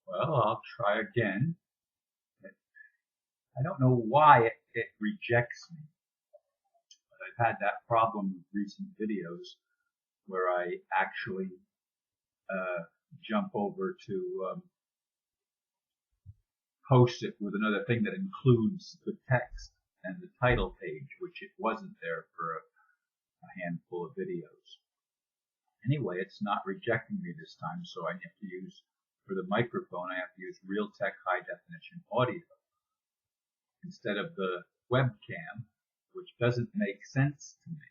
Well, I'll try again. I don't know why it rejects me, but I've had that problem with recent videos where I actually jump over to post it with another thing that includes the text and the title page, which it wasn't there for a handful of videos. Anyway, it's not rejecting me this time, so I have to use, for the microphone, I have to use Realtek high definition audio instead of the webcam, which doesn't make sense to me.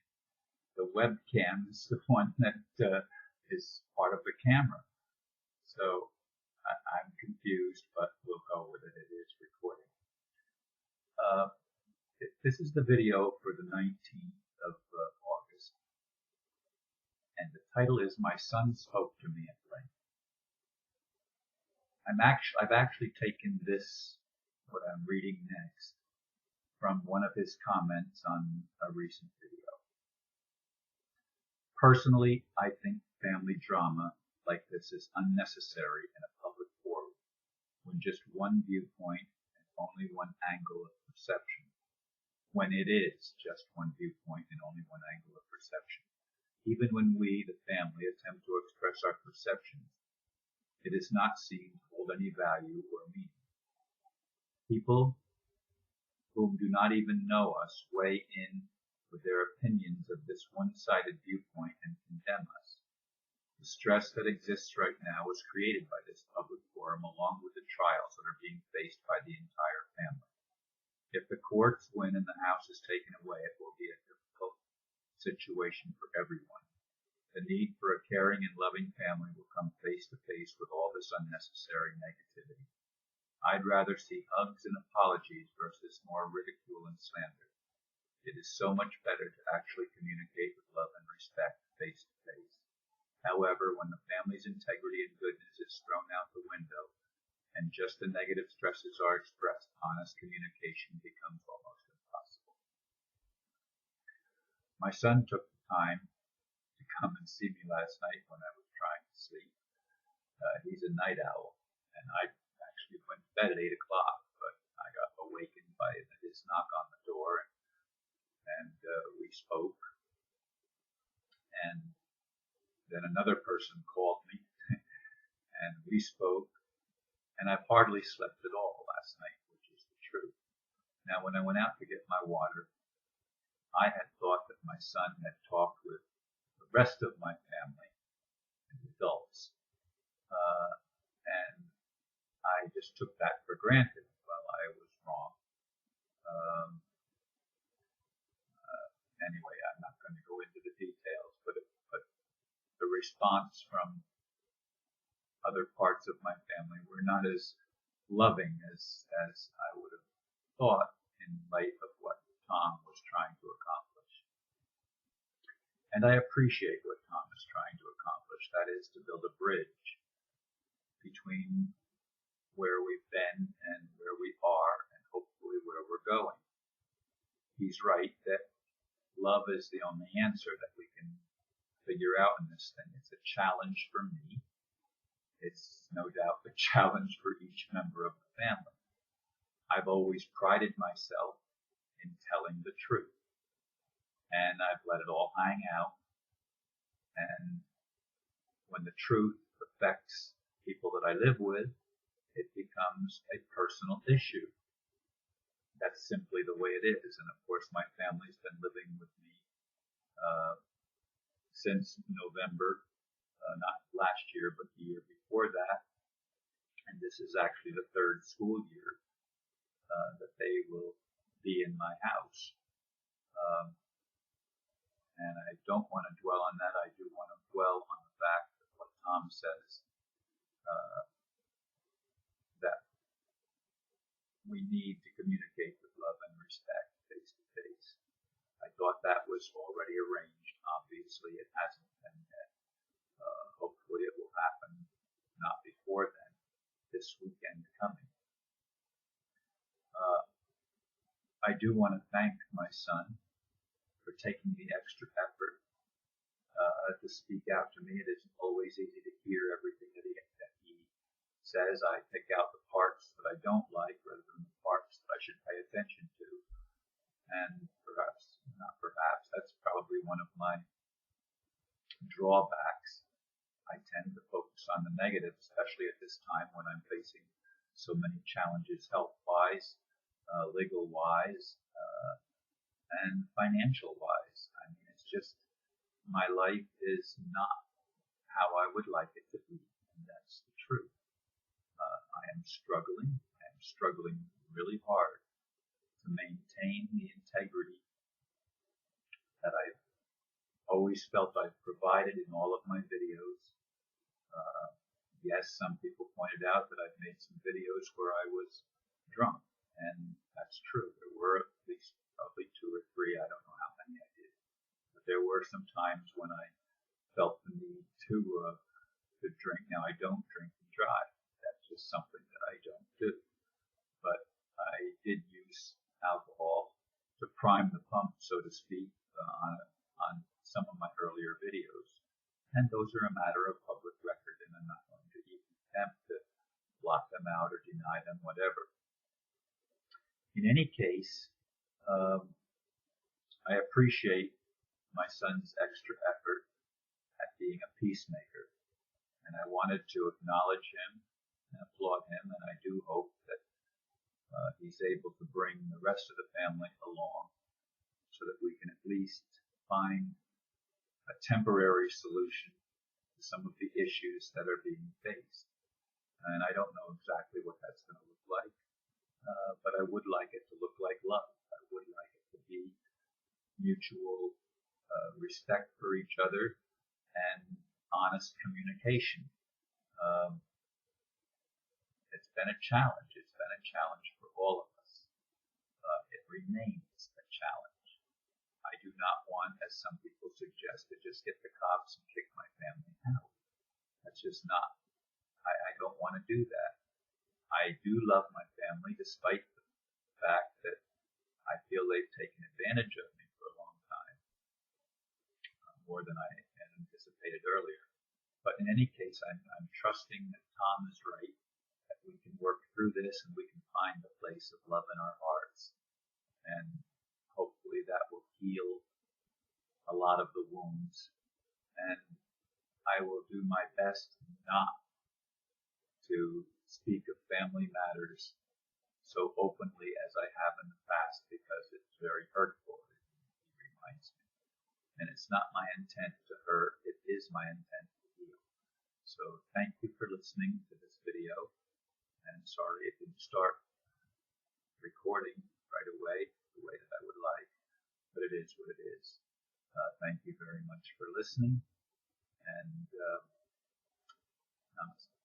The webcam is the one that is part of the camera. So I'm confused, but we'll go with it. It is recording. This is the video for the 19th of August, and the title is "My Son Spoke to Me at Length." I've actually taken this, what I'm reading next, from one of his comments on a recent video. Personally, I think family drama like this is unnecessary in a public forum when just one viewpoint and only one angle of perception. When it is just one viewpoint and only one angle of perception. Even when we, the family, attempt to express our perceptions, it is not seen to hold any value or meaning. People whom do not even know us weigh in with their opinions of this one-sided viewpoint and condemn us. The stress that exists right now was created by this public forum along with the trials that are being faced by the entire family. If the courts win and the house is taken away, it will be a difficult situation for everyone. The need for a caring and loving family will come face to face with all this unnecessary negativity. I'd rather see hugs and apologies versus more ridicule and slander. It is so much better to actually communicate with love and respect face to face. However, when the family's integrity and goodness is thrown out the window, and just the negative stresses are expressed, honest communication becomes almost impossible. My son took the time to come and see me last night when I was trying to sleep. He's a night owl, and I actually went to bed at 8 o'clock, but I got awakened by his knock on the door, and we spoke. And then another person called me, and we spoke. And I've hardly slept at all last night, which is the truth. Now, when I went out to get my water, I had thought that my son had talked with the rest of my family and adults, and I just took that for granted. Well, I was wrong. Anyway, I'm not going to go into the details, but the response from other parts of my family were not as loving as I would have thought in light of what Tom was trying to accomplish. And I appreciate what Tom is trying to accomplish. That is to build a bridge between where we've been and where we are and hopefully where we're going. He's right that love is the only answer that we can figure out in this thing. It's a challenge for me. It's no doubt a challenge for each member of the family. I've always prided myself in telling the truth, and I've let it all hang out. And when the truth affects people that I live with, it becomes a personal issue. That's simply the way it is. And of course, my family's been living with me since November. Not last year, but the year before that. And this is actually the third school year that they will be in my house. And I don't want to dwell on that. I do want to dwell on the fact that what Tom says, that we need to communicate with love and respect face to face. I thought that was already arranged. Obviously, it hasn't been yet. Hopefully it will happen not before then, this weekend coming. I do want to thank my son for taking the extra effort to speak out to me. It isn't always easy to hear everything that he says I pick out the parts that I don't like rather than the parts that I should pay attention to. And perhaps, not perhaps, that's probably one of my drawbacks. I tend to focus on the negative, especially at this time when I'm facing so many challenges health-wise, legal-wise, and financial-wise. I mean, it's just, my life is not how I would like it to be, and that's the truth. I am struggling really hard to maintain the integrity that I've always felt I've provided in all of my videos. Yes, some people pointed out that I've made some videos where I was drunk, and that's true. There were at least probably 2 or 3, I don't know how many I did, but there were some times when I felt the need to drink. Now, I don't drink and drive. That's just something that I don't do. But I did use alcohol to prime the pump, so to speak, on some of my earlier videos. And those are a matter of public record, and I'm not going to even attempt to block them out or deny them, whatever. In any case, I appreciate my son's extra effort at being a peacemaker, and I wanted to acknowledge him and applaud him, and I do hope that he's able to bring the rest of the family along so that we can at least find a temporary solution to some of the issues that are being faced. And I don't know exactly what that's going to look like, but I would like it to look like love. I would like it to be mutual respect for each other and honest communication. It's been a challenge. It's been a challenge for all of us. It remains a challenge. I do not want, as some people suggest, to just get the cops and kick my family out. That's just not. I don't want to do that. I do love my family, despite the fact that I feel they've taken advantage of me for a long time, more than I had anticipated earlier. But in any case, I'm trusting that Tom is right, that we can work through this and we can find a place of love in our hearts. And hopefully that will heal a lot of the wounds. And I will do my best not to speak of family matters so openly as I have in the past, because it's very hurtful. It reminds me. And it's not my intent to hurt. It is my intent to heal. So thank you for listening to this video. And sorry it didn't start recording right away the way that I would like, but it is what it is. Thank you very much for listening, and namaste.